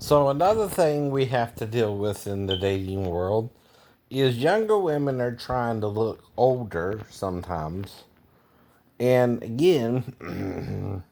So another thing we have to deal with in the dating world is younger women are trying to look older sometimes. And again,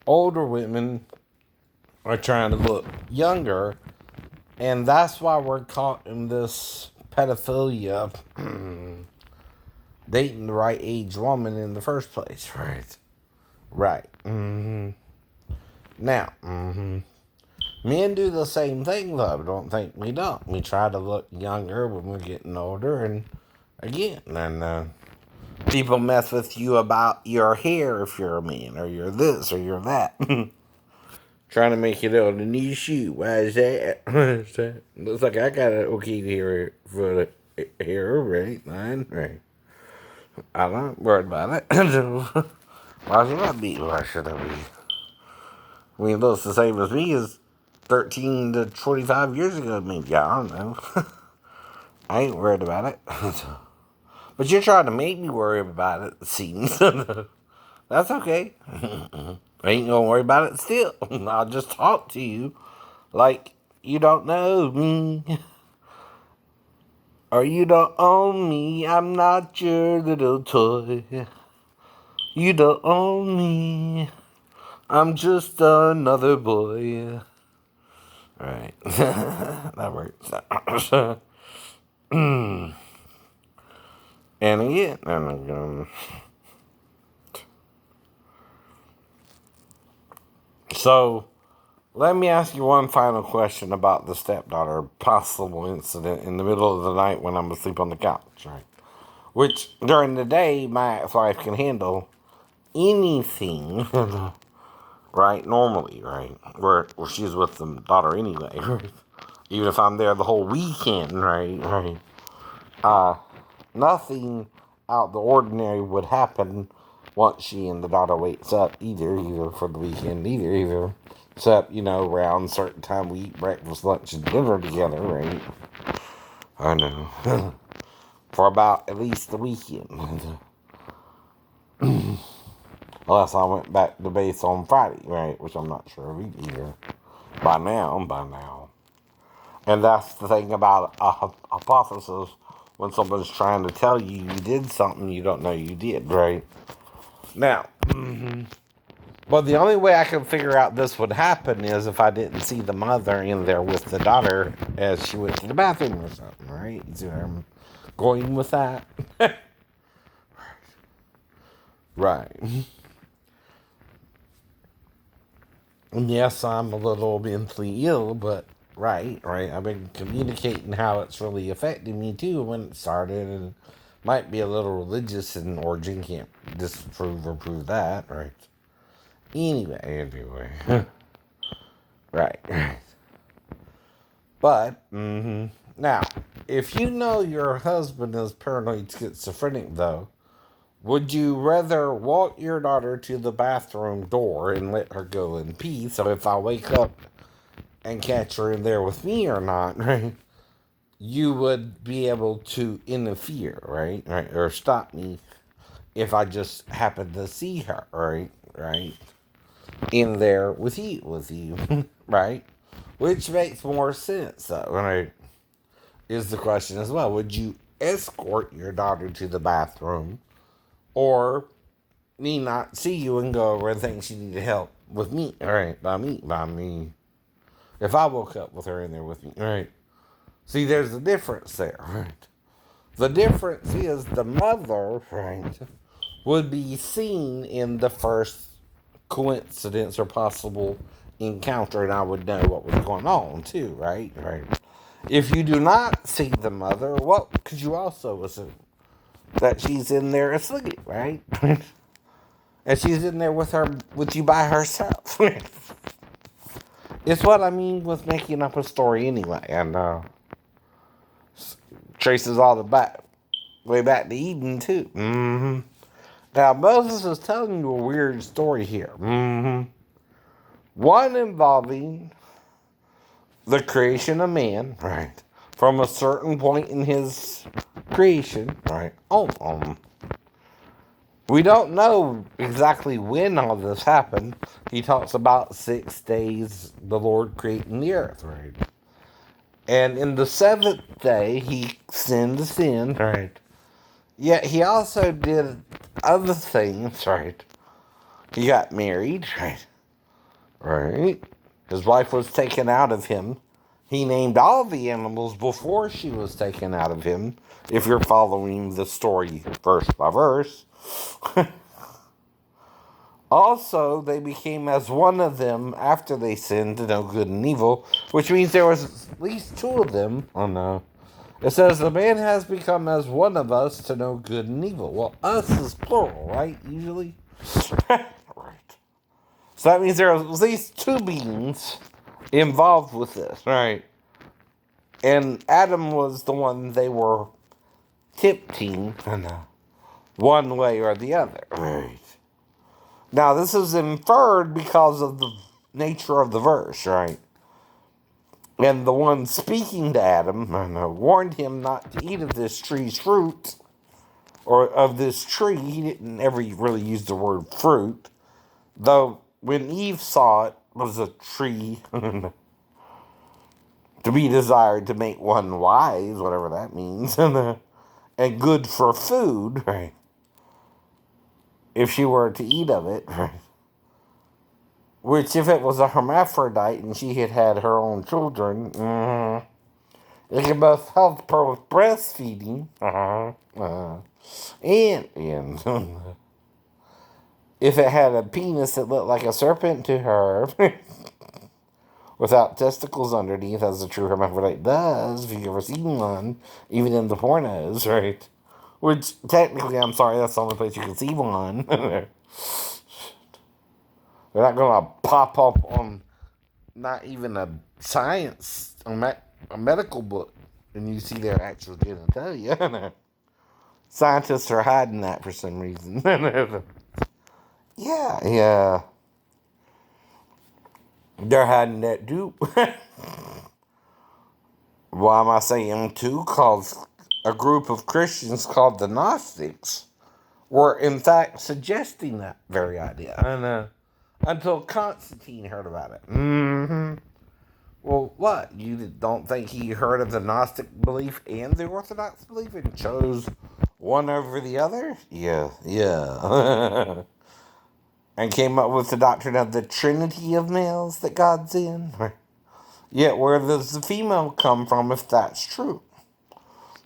older women are trying to look younger. And that's why we're caught in this pedophilia dating the right age woman in the first place, right? Right. Now, men do the same thing, though. Don't think we don't. We try to look younger when we're getting older, and again, people mess with you about your hair if you're a man, or you're this, or you're that. Trying to make it on a new shoe. Why is that? Why is that? Looks like I got an okay hair for the hair, right? Mine, right? I'm not worried about it. Why should I be? Why should I be? I mean, it looks the same as me as 13 to 25 years ago, maybe. I don't know. I ain't worried about it. But you're trying to make me worry about it, it seems. That's okay. I ain't gonna worry about it still. I'll just talk to you like you don't know me. Or you don't own me. I'm not your little toy. You don't own me. I'm just another boy. Alright. That works. And again, so let me ask you one final question about the stepdaughter possible incident in the middle of the night when I'm asleep on the couch, right? Which during the day my ex-wife can handle anything, right? Normally, right? Where she's with the daughter anyway, right? Even if I'm there the whole weekend, right? Right. Uh, Nothing out the ordinary would happen once she and the daughter wakes up either for the weekend either. Except, around certain time we eat breakfast, lunch, and dinner together, right? I know. For about at least the weekend. Unless I went back to base on Friday, right? Which I'm not sure of either. By now. And that's the thing about hypothesis. When someone's trying to tell you you did something you don't know you did, right? Now, but the only way I can figure out this would happen is if I didn't see the mother in there with the daughter as she went to the bathroom or something, right? You see where I'm going with that? Right. And yes, I'm a little mentally ill, but right. I've been communicating how it's really affecting me too when it started, and might be a little religious in origin. Can't disprove or prove that, right? Anyway, right. But now, if you know your husband is paranoid schizophrenic, though, would you rather walk your daughter to the bathroom door and let her go in peace? So if I wake up and catch her in there with me or not, right? You would be able to interfere, right, or stop me if I just happen to see her, right, in there with you, right? Which makes more sense, though, right? Is the question as well. Would you escort your daughter to the bathroom or me not see you and go over and think she needed help with me? All right, by me. If I woke up with her in there with me, all right. See, there's a difference there, right? The difference is the mother, right, would be seen in the first coincidence or possible encounter, and I would know what was going on too, right? Right. If you do not see the mother, what could you also assume? That she's in there asleep, right? And she's in there with you by herself. It's what I mean with making up a story anyway, and traces all the way back to Eden too. Now Moses is telling you a weird story here. One involving the creation of man, right? From a certain point in his creation, right? We don't know exactly when all this happened. He talks about 6 days the Lord creating the earth, right? And in the seventh day, he sinned the sin, right? Yet he also did other things, right? He got married, right? Right? His wife was taken out of him. He named all the animals before she was taken out of him, if you're following the story verse by verse. Also, they became as one of them after they sinned to know good and evil, which means there was at least two of them. Oh no. It says the man has become as one of us to know good and evil. Well, us is plural, right? Usually? Right. So that means there are at least two beings involved with this, right? And Adam was the one they were tempting one way or the other. Right. Now, this is inferred because of the nature of the verse, right? And the one speaking to Adam warned him not to eat of this tree's fruit, or of this tree. He didn't ever really use the word fruit, though when Eve saw it was a tree to be desired to make one wise, whatever that means, and good for food, right? If she were to eat of it, right? Which, if it was a hermaphrodite and she had had her own children, it could both help her with breastfeeding, and if it had a penis that looked like a serpent to her, without testicles underneath, as a true hermaphrodite does, if you've ever seen one, even in the pornos, right? Which, technically, I'm sorry, that's the only place you can see one. They're not going to pop up on not even a science, a medical book, and you see their actual genitalia. Scientists are hiding that for some reason. Yeah. They're hiding that too. Why am I saying too? Because a group of Christians called the Gnostics were in fact suggesting that very idea. And until Constantine heard about it. Well, what? You don't think he heard of the Gnostic belief and the Orthodox belief and chose one over the other? Yeah. And came up with the doctrine of the Trinity of males that God's in? Yet where does the female come from if that's true?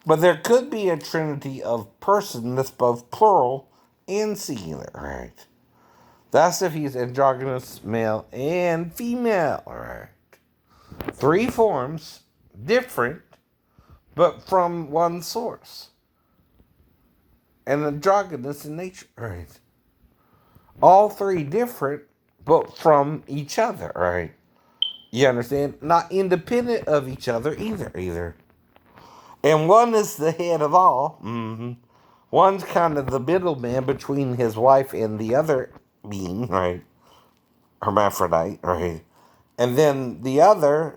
But there could be a trinity of person that's both plural and singular, right? That's if he's androgynous, male and female, right? Three forms, different, but from one source. And androgynous in nature, right? All three different, but from each other, right? You understand? Not independent of each other either. And one is the head of all. One's kind of the middleman between his wife and the other being, right? Hermaphrodite, right? And then the other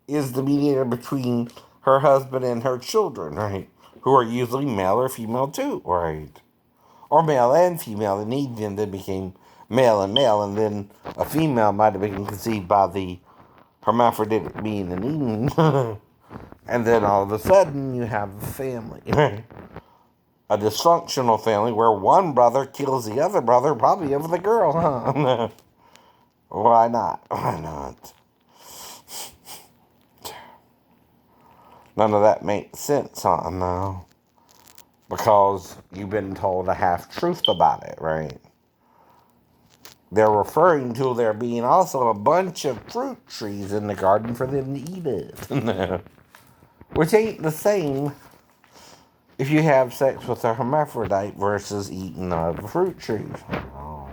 is the mediator between her husband and her children, right? Who are usually male or female too, right? Or male and female, and Eden then became male, and then a female might have been conceived by the hermaphroditic being in Eden. And then all of a sudden you have a family. A dysfunctional family where one brother kills the other brother, probably over the girl, huh? Why not? None of that makes sense, huh? No. Because you've been told a half-truth about it, right? They're referring to there being also a bunch of fruit trees in the garden for them to eat it. Which ain't the same if you have sex with a hermaphrodite versus eating of a fruit tree. Oh.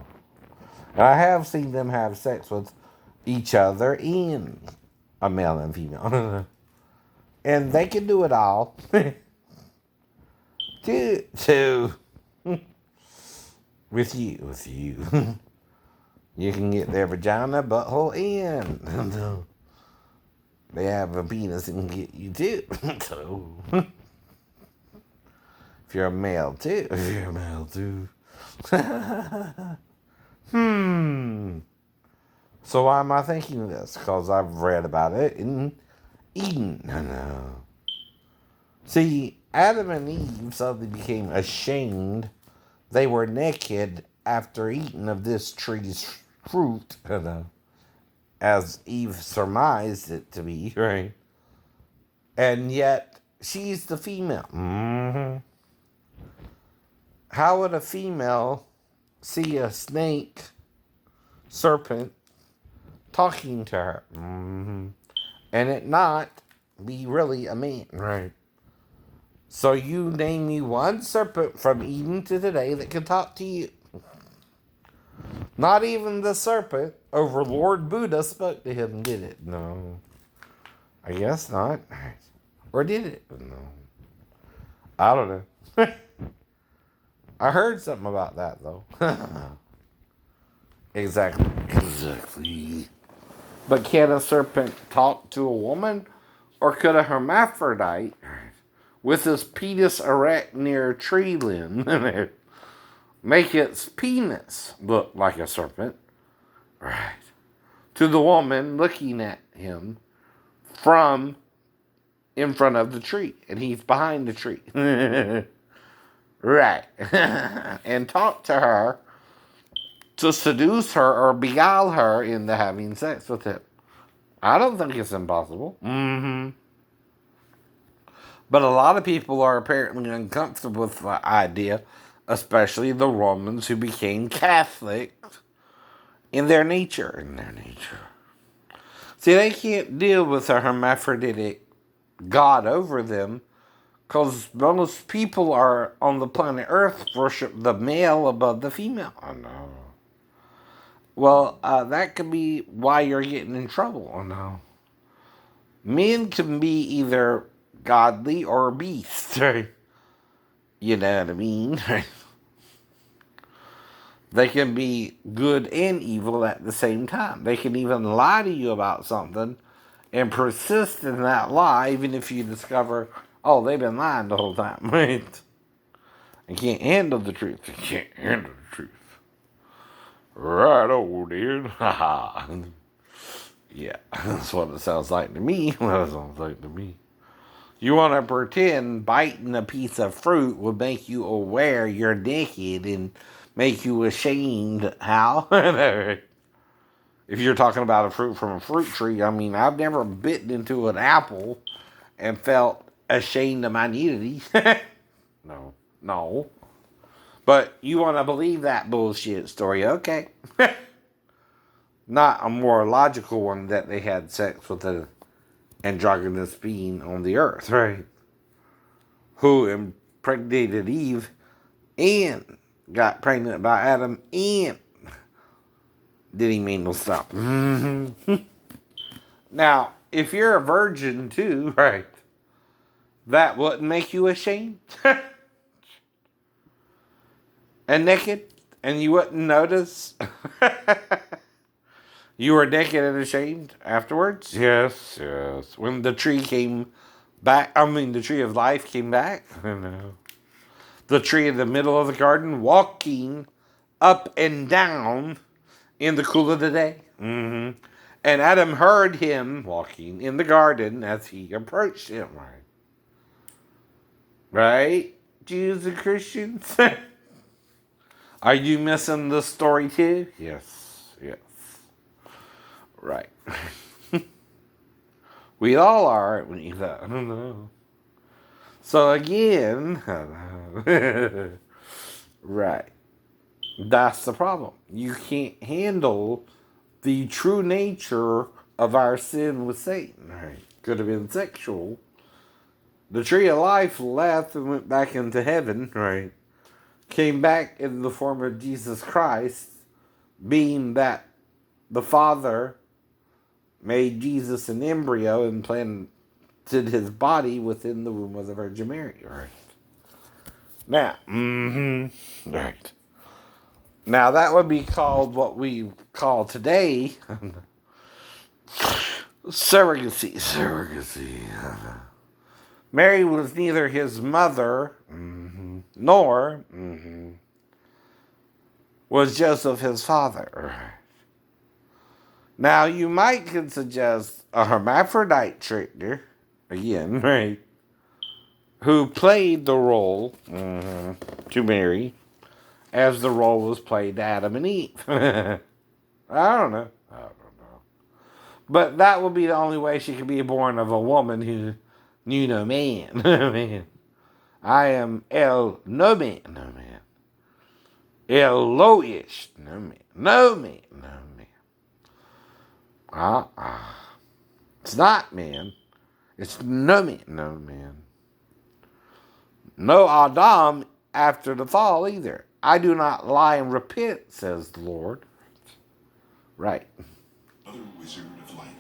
And I have seen them have sex with each other and a male and female. And they can do it all. to with you. You can get their vagina, butthole, and they have a penis and can get you too. So if you're a male too. So why am I thinking this? Because I've read about it in Eden. No. See, Adam and Eve suddenly became ashamed. They were naked after eating of this tree's fruit, as Eve surmised it to be, right? And yet, she's the female. How would a female see a snake, serpent, talking to her? And it not be really a man, right? So you name me one serpent from Eden to today that can talk to you. Not even the serpent over Lord Buddha spoke to him, did it? No. I guess not. Or did it? No. I don't know. I heard something about that, though. Exactly. But can a serpent talk to a woman? Or could a hermaphrodite, with his penis erect near a tree limb, make its penis look like a serpent? Right. To the woman looking at him from in front of the tree, and he's behind the tree. Right. And talk to her to seduce her or beguile her into having sex with him. I don't think it's impossible. But a lot of people are apparently uncomfortable with the idea, especially the Romans who became Catholic in their nature. See, they can't deal with a hermaphroditic God over them because most people are on the planet Earth worship the male above the female. I know. Well, that could be why you're getting in trouble. I know. Men can be either godly or beasts. Right? You know what I mean? They can be good and evil at the same time. They can even lie to you about something and persist in that lie, even if you discover, oh, they've been lying the whole time, right? They can't handle the truth. They can't handle the truth. Right, old dude. Haha. Yeah, that's what it sounds like to me. What it sounds like to me. You want to pretend biting a piece of fruit would make you aware you're naked and make you ashamed. How? If you're talking about a fruit from a fruit tree, I mean, I've never bitten into an apple and felt ashamed of my nudity. No. But you want to believe that bullshit story, okay. Not a more logical one that they had sex with an androgynous being on the earth, right? Who impregnated Eve and got pregnant by Adam and did he mean to stop? Now, if you're a virgin too, right, that wouldn't make you ashamed and naked, and you wouldn't notice you were naked and ashamed afterwards. Yes. When the tree came back, the tree of life came back. I know. The tree in the middle of the garden, walking up and down in the cool of the day. And Adam heard him walking in the garden as he approached him. Right? Jews and Christians? Are you missing the story too? Yes. Right. We all are, aren't we? I don't know. So again, right. That's the problem. You can't handle the true nature of our sin with Satan. Right. Could have been sexual. The tree of life left and went back into heaven. Right. Came back in the form of Jesus Christ, being that the Father made Jesus an embryo and planted his body within the womb of the Virgin Mary. Right. Now, right. Now that would be called what we call today surrogacy. Mary was neither his mother nor Was Joseph his father? Now, you might could suggest a hermaphrodite trickster, again, right, who played the role to Mary as the role was played to Adam and Eve. I don't know. But that would be the only way she could be born of a woman who knew no man. Man. I am El No Man. No man. El Loish. No man. No man. No man. It's not man. It's no man. No man. No Adam after the fall either. I do not lie and repent, says the Lord. Right. Other Wizard of Light.